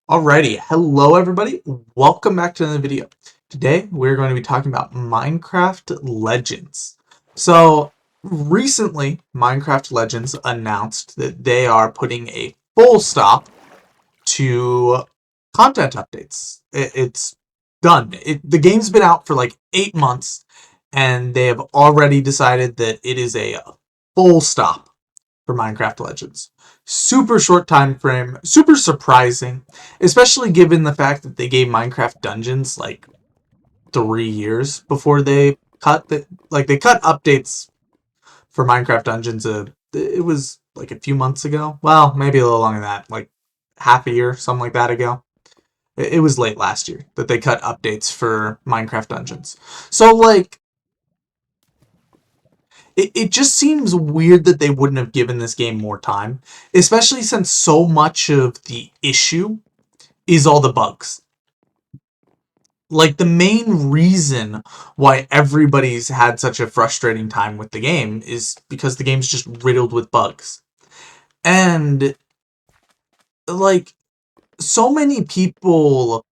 Alrighty, hello everybody, welcome back to another video. Today we're going to be talking about Minecraft Legends. So recently Minecraft Legends announced that they are putting a full stop to content updates. It's done. The game's been out for like 8 months and they have already decided that it is a full stop for Minecraft Legends. Super short time frame, super surprising, especially given the fact that they gave Minecraft Dungeons like 3 years before they cut they cut updates for Minecraft Dungeons. It was like a few months ago. Well, maybe a little longer than that, like half a year, something like that ago. It was late last year that they cut updates for Minecraft Dungeons. So like it just seems weird that they wouldn't have given this game more time, especially since so much of the issue is all the bugs. Like, the main reason why everybody's had such a frustrating time with the game is because the game's just riddled with bugs. And, like, so many people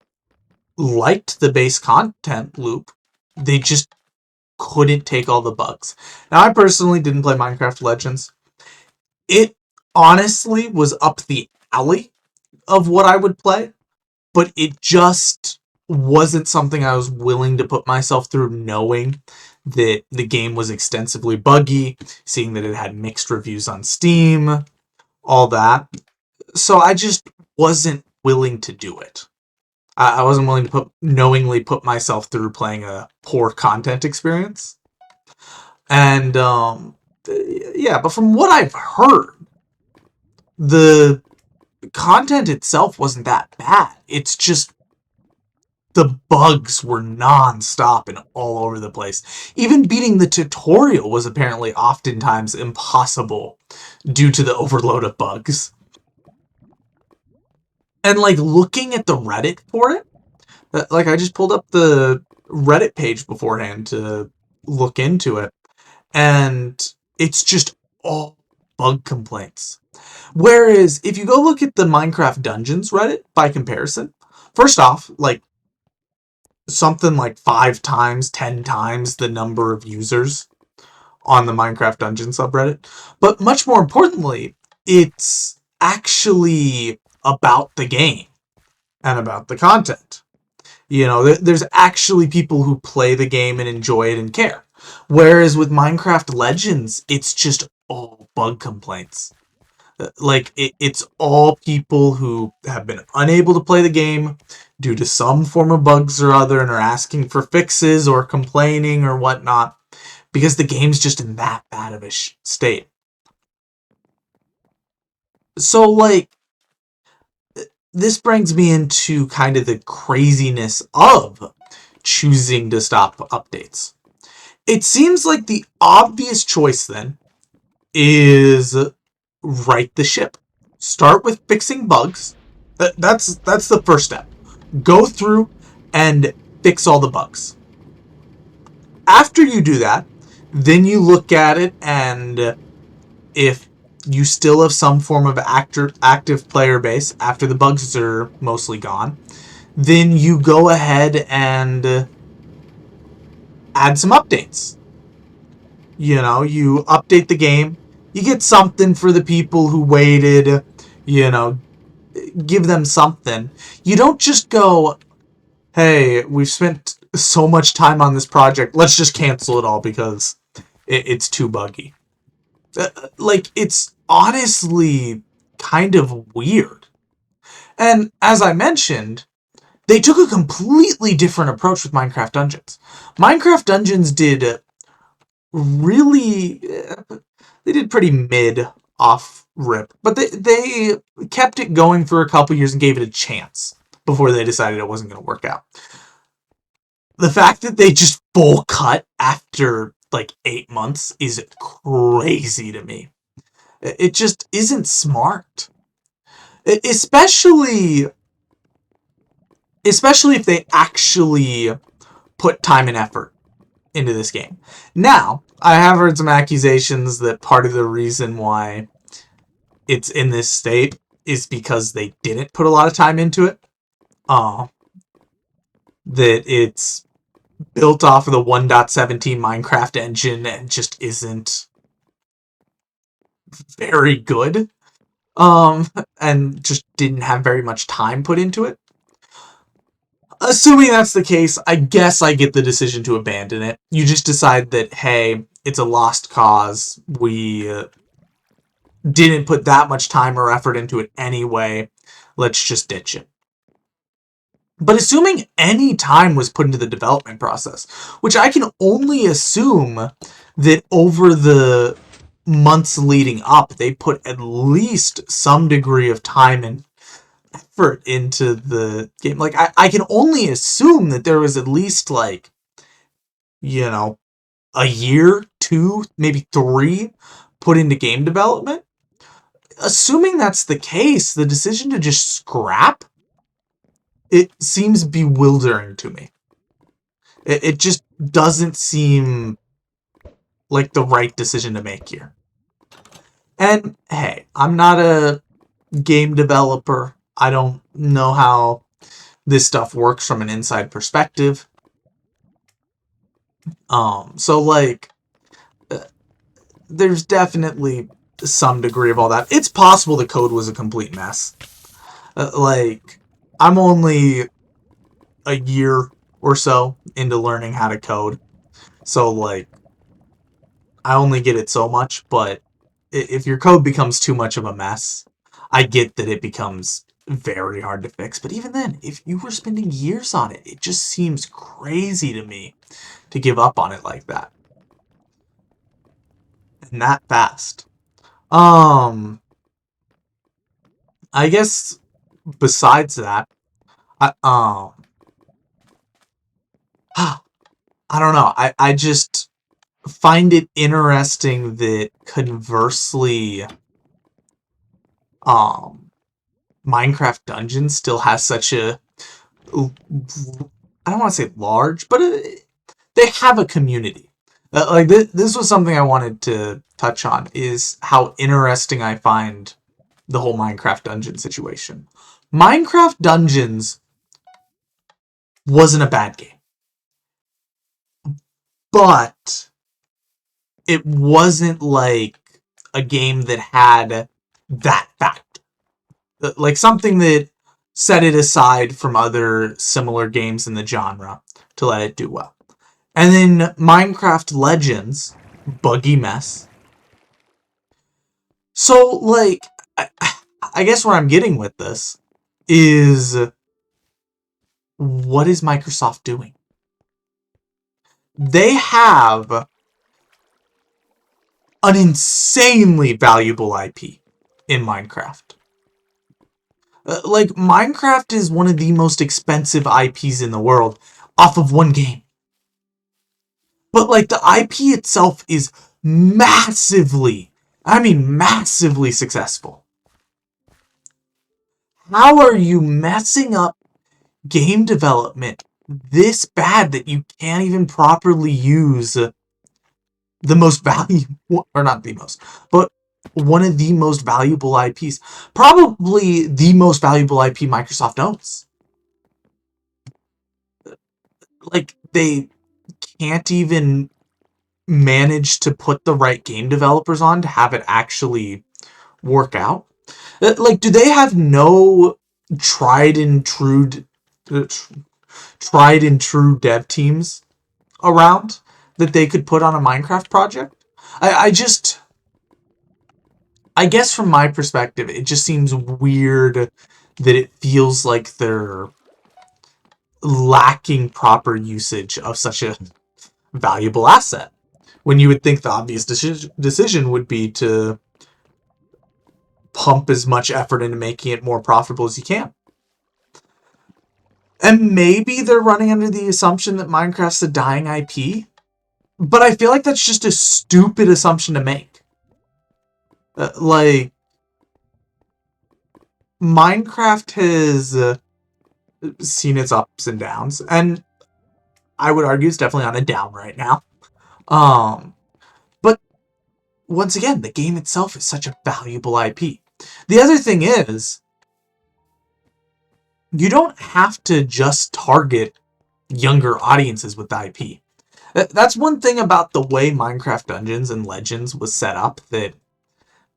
liked the base content loop, they just couldn't take all the bugs. Now, I personally didn't play Minecraft Legends. It honestly was up the alley of what I would play, but it just wasn't something I was willing to put myself through, knowing that the game was extensively buggy, seeing that it had mixed reviews on Steam, all that. So I just wasn't willing to do it. I wasn't willing to knowingly put myself through playing a poor content experience. And yeah, but from what I've heard, the content itself wasn't that bad. It's just the bugs were non-stop and all over the place. Even beating the tutorial was apparently oftentimes impossible due to the overload of bugs. And like, looking at the Reddit for it, like, I just pulled up the Reddit page beforehand to look into it, and it's just all bug complaints. Whereas if you go look at the Minecraft Dungeons Reddit by comparison, first off, like, something like 5 times, 10 times the number of users on the Minecraft Dungeon subreddit. But much more importantly, it's actually about the game and about the content. You know, there's actually people who play the game and enjoy it and care. Whereas with Minecraft Legends, it's just all bug complaints. Like, it's all people who have been unable to play the game due to some form of bugs or other and are asking for fixes or complaining or whatnot because the game's just in that bad of a state. So, like, this brings me into kind of the craziness of choosing to stop updates. It seems like the obvious choice then is right the ship. Start with fixing bugs. That's the first step. Go through and fix all the bugs. After you do that, then you look at it, and if you still have some form of active player base after the bugs are mostly gone, then you go ahead and add some updates. You know, you update the game, you get something for the people who waited, you know, give them something. You don't just go, hey, we've spent so much time on this project, let's just cancel it all because it's too buggy. Like, it's honestly kind of weird. And as I mentioned, they took a completely different approach with Minecraft Dungeons. Minecraft Dungeons did really, they did pretty mid off rip, but they kept it going for a couple years and gave it a chance before they decided it wasn't going to work out. The fact that they just full cut after like 8 months is crazy to me. It just isn't smart. Especially if they actually put time and effort into this game. Now, I have heard some accusations that part of the reason why it's in this state is because they didn't put a lot of time into it. uh, that it's built off of the 1.17 Minecraft engine and just isn't very good, and just didn't have very much time put into it. Assuming that's the case, I guess I get the decision to abandon it. You just decide that, hey, it's a lost cause. We didn't put that much time or effort into it anyway. Let's just ditch it. But assuming any time was put into the development process, which I can only assume that over the months leading up, they put at least some degree of time and effort into the game. Like, I can only assume that there was at least, like, you know, a year, 2, maybe 3 put into game development. Assuming that's the case, the decision to just scrap it seems bewildering to me. It just doesn't seem like the right decision to make here. And hey, I'm not a game developer. I don't know how this stuff works from an inside perspective. So like, there's definitely some degree of all that. It's possible the code was a complete mess. Like, I'm only a year or so into learning how to code. So, like, I only get it so much, but if your code becomes too much of a mess, I get that it becomes very hard to fix. But even then, if you were spending years on it, it just seems crazy to me to give up on it like that. And that fast. I guess besides that, I don't know. I just find it interesting that conversely, um, Minecraft Dungeons still has such a, I don't want to say large, but they have a community. Like this was something I wanted to touch on, is how interesting I find the whole Minecraft Dungeon situation. Minecraft Dungeons wasn't a bad game, but it wasn't like a game that had that factor. Like something that set it aside from other similar games in the genre to let it do well. And then Minecraft Legends, buggy mess. So, like, I guess where I'm getting with this is, what is Microsoft doing? They have an insanely valuable IP in Minecraft. Like, Minecraft is one of the most expensive IPs in the world off of one game. But, like, the IP itself is massively, I mean massively successful. How are you messing up game development this bad that you can't even properly use the most valuable, or not the most, but one of the most valuable IPs? Probably the most valuable IP Microsoft owns. Like, they can't even manage to put the right game developers on to have it actually work out. Like, do they have no tried and true uh, tried and true dev teams around that they could put on a Minecraft project? I just, I guess from my perspective, it just seems weird that it feels like they're lacking proper usage of such a valuable asset, when you would think the obvious decision would be to pump as much effort into making it more profitable as you can. And maybe they're running under the assumption that Minecraft's a dying IP, but I feel like that's just a stupid assumption to make. Like, Minecraft has seen its ups and downs, and I would argue it's definitely on a down right now. But once again, the game itself is such a valuable IP. The other thing is, you don't have to just target younger audiences with the IP. That's one thing about the way Minecraft Dungeons and Legends was set up that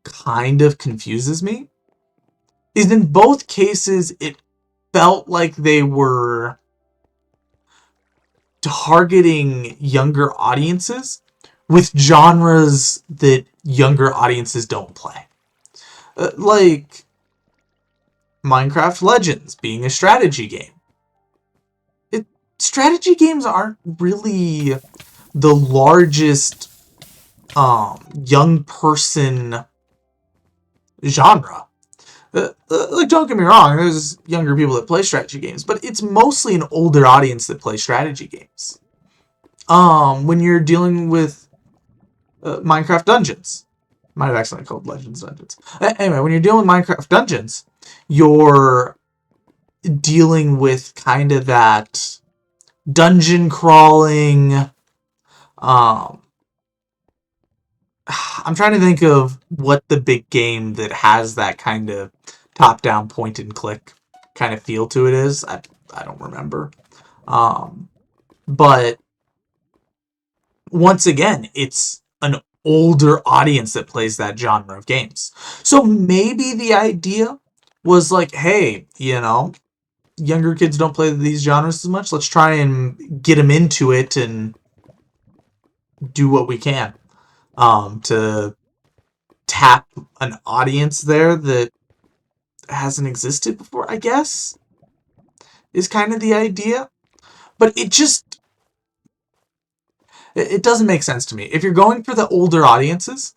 kind of confuses me, is in both cases it felt like they were targeting younger audiences with genres that younger audiences don't play. Like Minecraft Legends being a strategy game. Strategy games aren't really the largest young person genre. Like, don't get me wrong, there's younger people that play strategy games, but it's mostly an older audience that plays strategy games. When you're dealing with Minecraft Dungeons, might have accidentally called Legends Dungeons. Anyway, when you're dealing with Minecraft Dungeons, you're dealing with kind of that dungeon crawling. I'm trying to think of what the big game that has that kind of top-down point-and-click kind of feel to it is. I don't remember. But once again, it's an older audience that plays that genre of games. So maybe the idea was like, hey, younger kids don't play these genres as much. Let's try and get them into it and do what we can to tap an audience there that hasn't existed before, I guess, is kind of the idea. But it doesn't make sense to me. If you're going for the older audiences,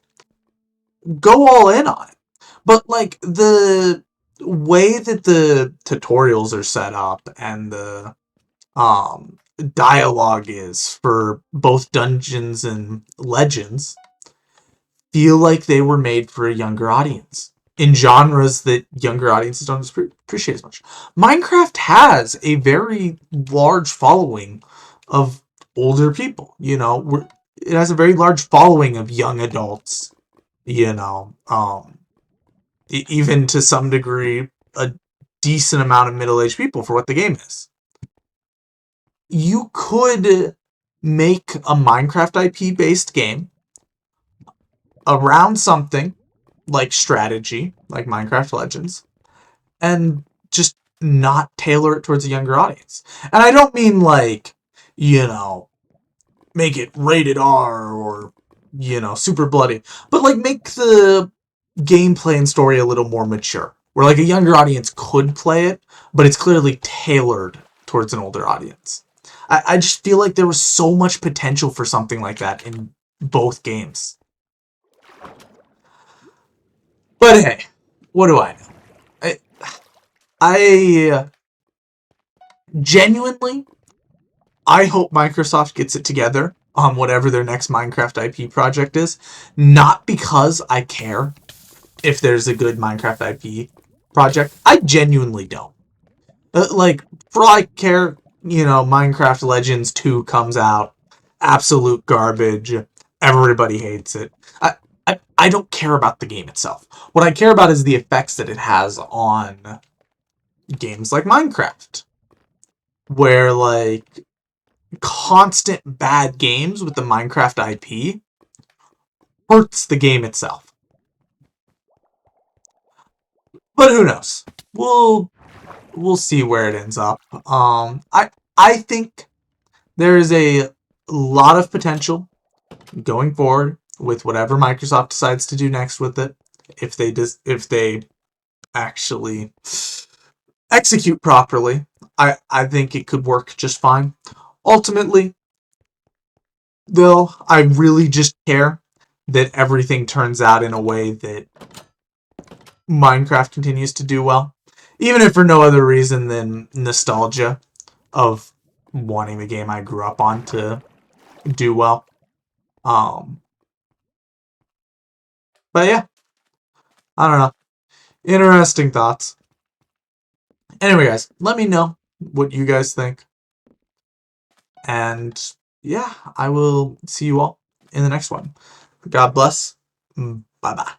go all in on it. But like the way that the tutorials are set up and the dialogue is for both Dungeons and Legends feel like they were made for a younger audience in genres that younger audiences don't appreciate as much. Minecraft has a very large following of older people. It has a very large following of young adults. Even to some degree, a decent amount of middle-aged people for what the game is. You could make a Minecraft IP-based game around something like strategy, like Minecraft Legends, and just not tailor it towards a younger audience. And I don't mean like, make it rated R or, super bloody, but like make the gameplay and story a little more mature, where like a younger audience could play it, but it's clearly tailored towards an older audience. I just feel like there was so much potential for something like that in both games. But hey, what do I know? I genuinely, I hope Microsoft gets it together on whatever their next Minecraft IP project is. Not because I care if there's a good Minecraft IP project. I genuinely don't. Like, for all I care, Minecraft Legends 2 comes out. Absolute garbage. Everybody hates it. I don't care about the game itself. What I care about is the effects that it has on games like Minecraft. Where, like, constant bad games with the Minecraft IP hurts the game itself. But who knows? We'll see where it ends up. I think there is a lot of potential going forward with whatever Microsoft decides to do next with it. If they actually execute properly, I think it could work just fine. Ultimately, though, I really just care that everything turns out in a way that Minecraft continues to do well. Even if for no other reason than nostalgia of wanting the game I grew up on to do well. But yeah, I don't know. Interesting thoughts. Anyway, guys, let me know what you guys think. And yeah, I will see you all in the next one. God bless. Bye-bye.